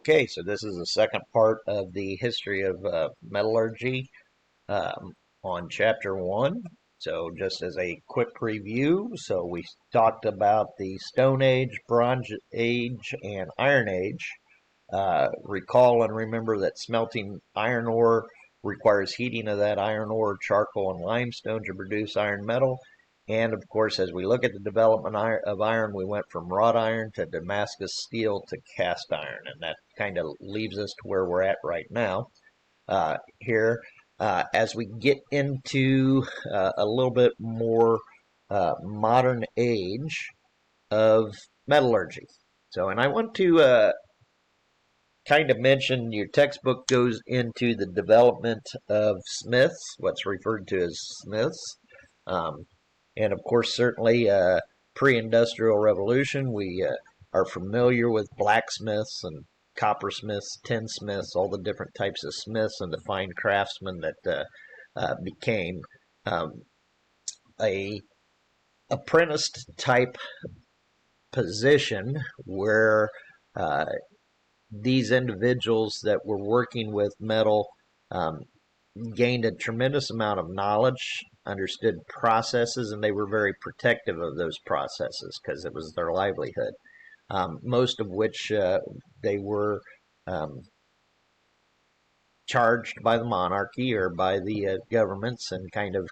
Okay, so this is the second part of the history of metallurgy on chapter 1. So just as a quick review, so we talked about the Stone Age, Bronze Age, and Iron Age. Recall and remember that smelting iron ore requires heating of that iron ore, charcoal, and limestone to produce iron metal. And of course, as we look at the development of iron, we went from wrought iron to Damascus steel to cast iron, and that kind of leaves us to where we're at right now. Here, as we get into a little bit more modern age of metallurgy. So, and I want to kind of mention your textbook goes into the development of smiths, what's referred to as smiths. And of course, certainly pre-industrial revolution, we are familiar with blacksmiths and coppersmiths, tinsmiths, all the different types of smiths and the fine craftsmen that became a apprenticed type position where these individuals that were working with metal gained a tremendous amount of knowledge, understood processes, and they were very protective of those processes because it was their livelihood. Most of which they were charged by the monarchy or by the governments and kind of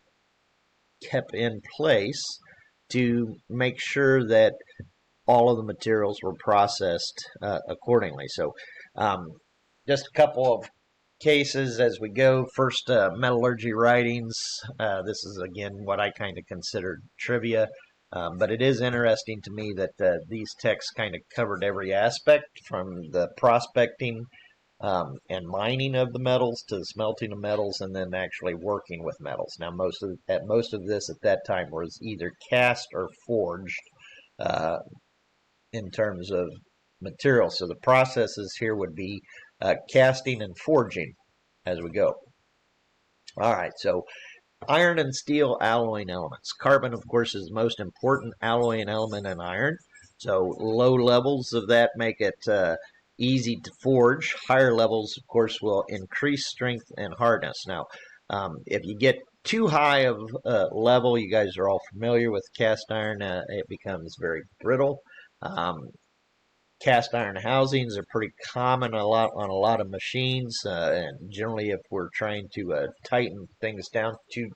kept in place to make sure that all of the materials were processed accordingly. So just a couple of cases as we go. First, metallurgy writings. This is, again, what I kind of considered trivia. But it is interesting to me that these texts kind of covered every aspect from the prospecting and mining of the metals to the smelting of metals and then actually working with metals. Now, most of this at that time was either cast or forged in terms of material. So the processes here would be casting and forging as we go. All right, so iron and steel alloying elements. Carbon, of course, is the most important alloying element in iron. So low levels of that make it easy to forge. Higher levels, of course, will increase strength and hardness. Now, if you get too high of level, you guys are all familiar with cast iron, it becomes very brittle. Cast iron housings are pretty common on a lot of machines, and generally if we're trying to tighten things down too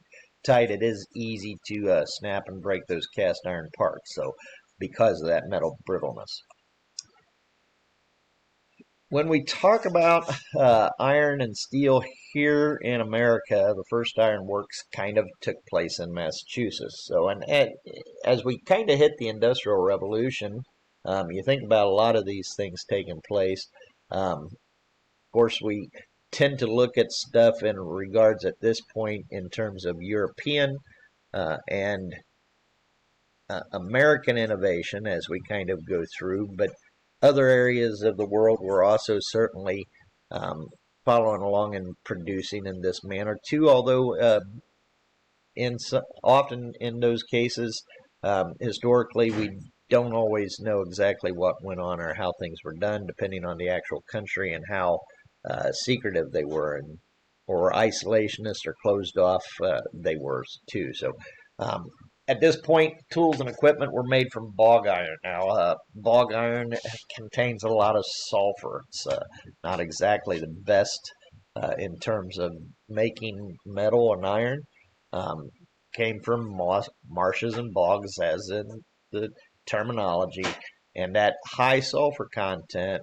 tight, it is easy to snap and break those cast iron parts, so because of that metal brittleness. When we talk about iron and steel here in America, the first iron works kind of took place in Massachusetts. So, and as we kind of hit the Industrial Revolution, you think about a lot of these things taking place. Of course, we tend to look at stuff in regards at this point in terms of European and American innovation as we kind of go through, but other areas of the world were also certainly following along and producing in this manner too, although often in those cases, historically, we don't always know exactly what went on or how things were done, depending on the actual country and how secretive they were, or isolationist or closed off they were too. So at this point, tools and equipment were made from bog iron. Now, bog iron contains a lot of sulfur. It's not exactly the best in terms of making metal and iron. Came from marshes and bogs, as in the terminology, and that high sulfur content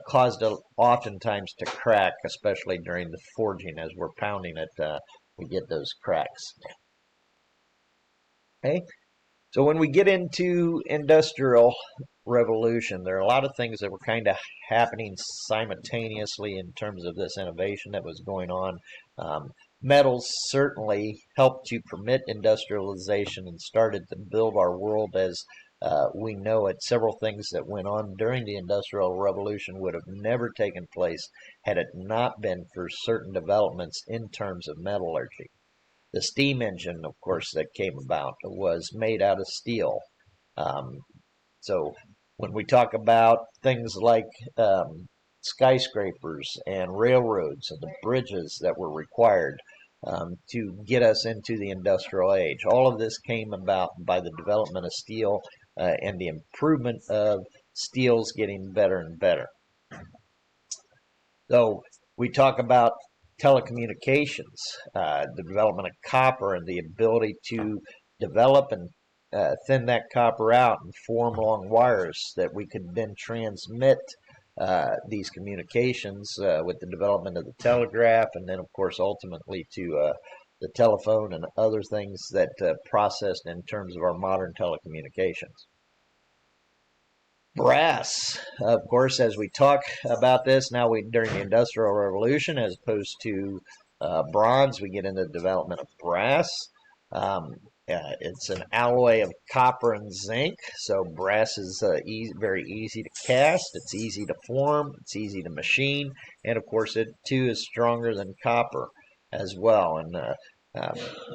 caused it oftentimes to crack, especially during the forging. As we're pounding it, we get those cracks. Okay, so when we get into industrial revolution, there are a lot of things that were kind of happening simultaneously in terms of this innovation that was going on. Metals certainly helped to permit industrialization and started to build our world as we know it. Several things that went on during the Industrial Revolution would have never taken place had it not been for certain developments in terms of metallurgy. The steam engine, of course, that came about was made out of steel. So when we talk about things like skyscrapers and railroads and the bridges that were required to get us into the industrial age. All of this came about by the development of steel and the improvement of steels getting better and better. So we talk about telecommunications, the development of copper and the ability to develop and thin that copper out and form long wires that we could then transmit these communications with the development of the telegraph, and then of course ultimately to the telephone and other things that processed in terms of our modern telecommunications. Brass, of course, as we talk about this now, during the Industrial Revolution, as opposed to bronze, we get into the development of brass. It's an alloy of copper and zinc, so brass is very easy to cast, it's easy to form, it's easy to machine, and of course it too is stronger than copper as well. And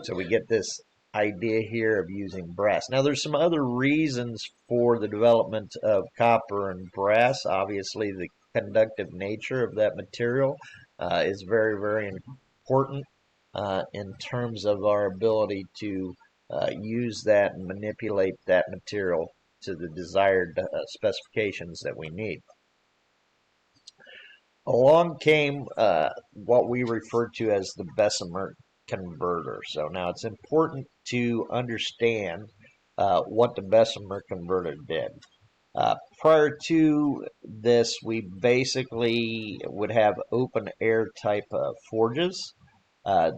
so we get this idea here of using brass. Now there's some other reasons for the development of copper and brass. Obviously the conductive nature of that material is very, very important in terms of our ability to use that and manipulate that material to the desired specifications that we need. Along came what we refer to as the Bessemer converter. So now it's important to understand what the Bessemer converter did. Prior to this, we basically would have open air type forges. The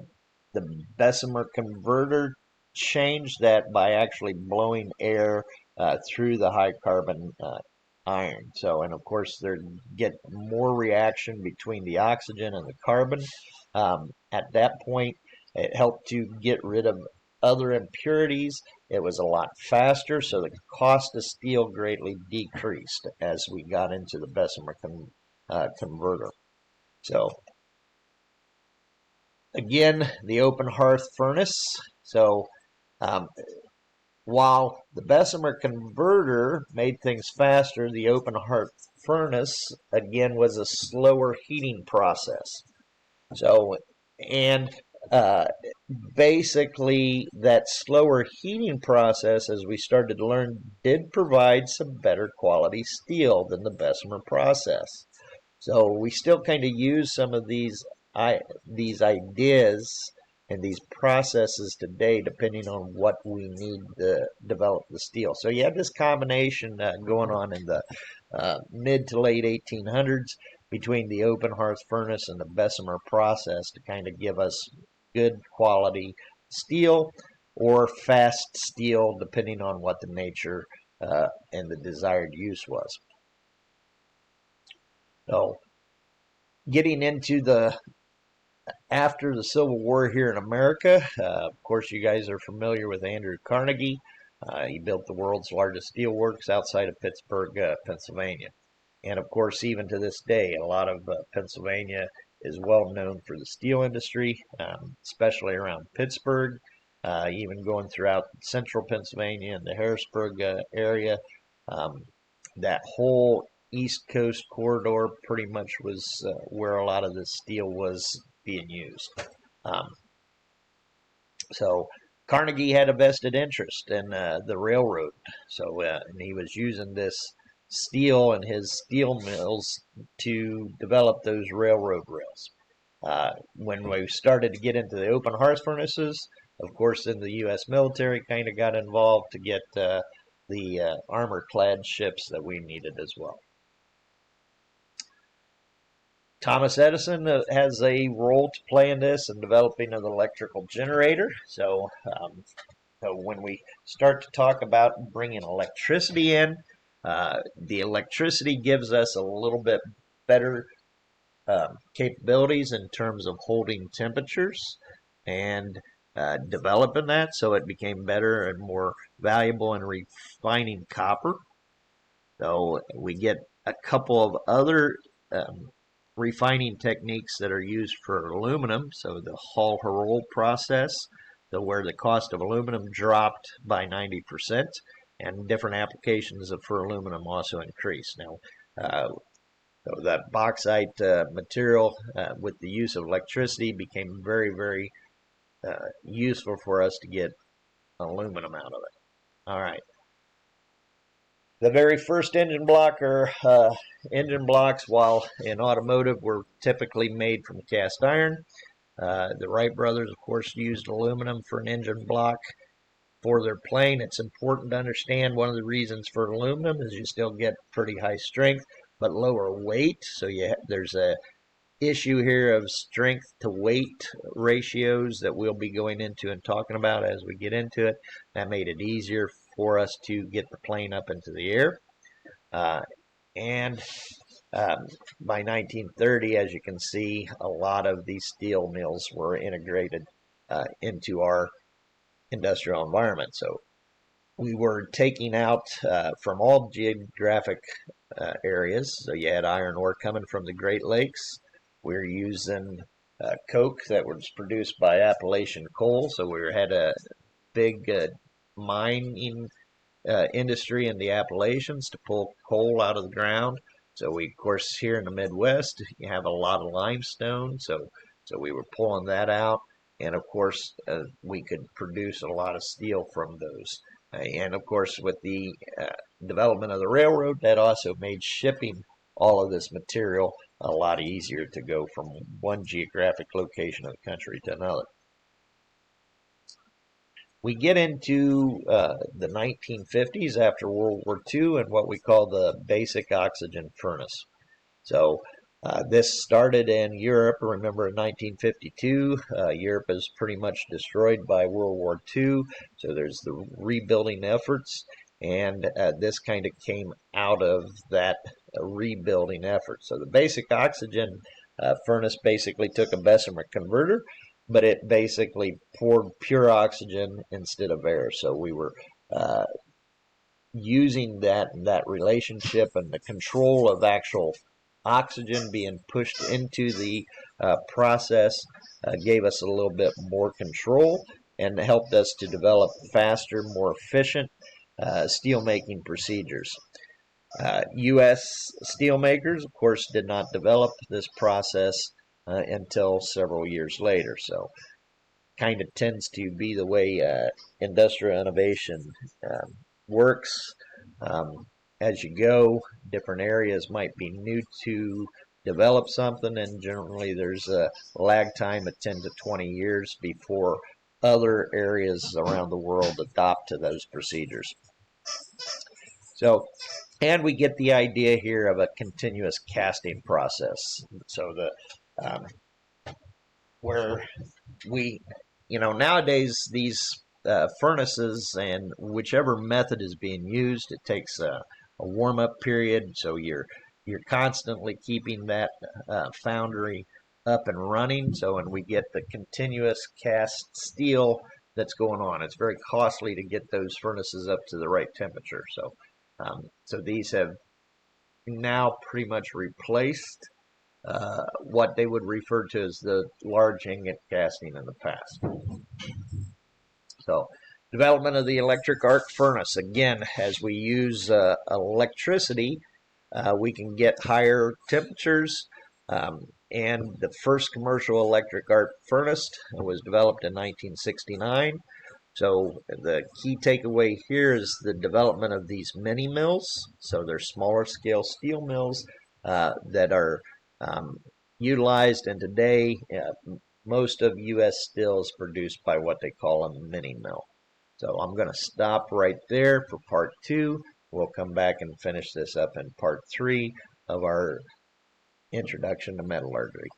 Bessemer converter changed that by actually blowing air through the high carbon iron. So, and of course, there get more reaction between the oxygen and the carbon. At that point, it helped to get rid of other impurities. It was a lot faster, so the cost of steel greatly decreased as we got into the Bessemer converter. So, again, the open hearth furnace. So, while the Bessemer converter made things faster, the open hearth furnace, again, was a slower heating process. So, and basically that slower heating process, as we started to learn, did provide some better quality steel than the Bessemer process. So we still kind of use some of these ideas and these processes today, depending on what we need to develop the steel. So you have this combination going on in the mid to late 1800s between the open hearth furnace and the Bessemer process to kind of give us good quality steel or fast steel, depending on what the nature and the desired use was. So, getting into the after the Civil War here in America, of course, you guys are familiar with Andrew Carnegie. He built the world's largest steelworks outside of Pittsburgh, Pennsylvania. And of course, even to this day, a lot of Pennsylvania is well known for the steel industry, especially around Pittsburgh, even going throughout central Pennsylvania and the Harrisburg area. That whole East Coast corridor pretty much was where a lot of the steel was being used. So Carnegie had a vested interest in the railroad. So and he was using this steel and his steel mills to develop those railroad rails. When we started to get into the open hearth furnaces, of course, then the U.S. military kind of got involved to get the armor-clad ships that we needed as well. Thomas Edison has a role to play in this in developing an electrical generator. So when we start to talk about bringing electricity in, the electricity gives us a little bit better capabilities in terms of holding temperatures and developing that, so it became better and more valuable in refining copper. So we get a couple of other refining techniques that are used for aluminum. So the Hall-Héroult process, where the cost of aluminum dropped by 90%, and different applications for aluminum also increased. Now, So that bauxite material with the use of electricity became very, very useful for us to get aluminum out of it. All right. The very first engine block or engine blocks, while in automotive, were typically made from cast iron. The Wright brothers, of course, used aluminum for an engine block for their plane. It's important to understand one of the reasons for aluminum is you still get pretty high strength, but lower weight. So there's a issue here of strength to weight ratios that we'll be going into and talking about as we get into it. That made it easier for us to get the plane up into the air. And by 1930, as you can see, a lot of these steel mills were integrated into our industrial environment. So we were taking out from all geographic areas. So you had iron ore coming from the Great Lakes. We're using coke that was produced by Appalachian coal. So we had a big mining industry in the Appalachians to pull coal out of the ground. So we, of course, here in the Midwest, you have a lot of limestone. So we were pulling that out. And of course, we could produce a lot of steel from those. And of course, with the development of the railroad, that also made shipping all of this material a lot easier to go from one geographic location of the country to another. We get into the 1950s after World War II and what we call the basic oxygen furnace. So this started in Europe. Remember, in 1952, Europe is pretty much destroyed by World War II. So there's the rebuilding efforts, and this kind of came out of that rebuilding effort. So the basic oxygen furnace basically took a Bessemer converter, but it basically poured pure oxygen instead of air. So we were using that relationship and the control of actual oxygen being pushed into the process gave us a little bit more control and helped us to develop faster, more efficient steelmaking procedures. U.S. steelmakers, of course, did not develop this process until several years later. So kind of tends to be the way industrial innovation works. As you go, different areas might be new to develop something, and generally there's a lag time of 10 to 20 years before other areas around the world adopt to those procedures. So, and we get the idea here of a continuous casting process. So where we, nowadays these furnaces, and whichever method is being used, it takes a warm-up period. So you're constantly keeping that foundry up and running. So when we get the continuous cast steel that's going on, it's very costly to get those furnaces up to the right temperature. So these have now pretty much replaced what they would refer to as the large ingot casting in the past. So development of the electric arc furnace. Again, as we use electricity, we can get higher temperatures. And the first commercial electric arc furnace was developed in 1969. So the key takeaway here is the development of these mini mills. So they're smaller scale steel mills that are utilized, and today most of U.S. steel is produced by what they call a mini mill. So I'm going to stop right there for part 2. We'll come back and finish this up in part 3 of our introduction to metallurgy.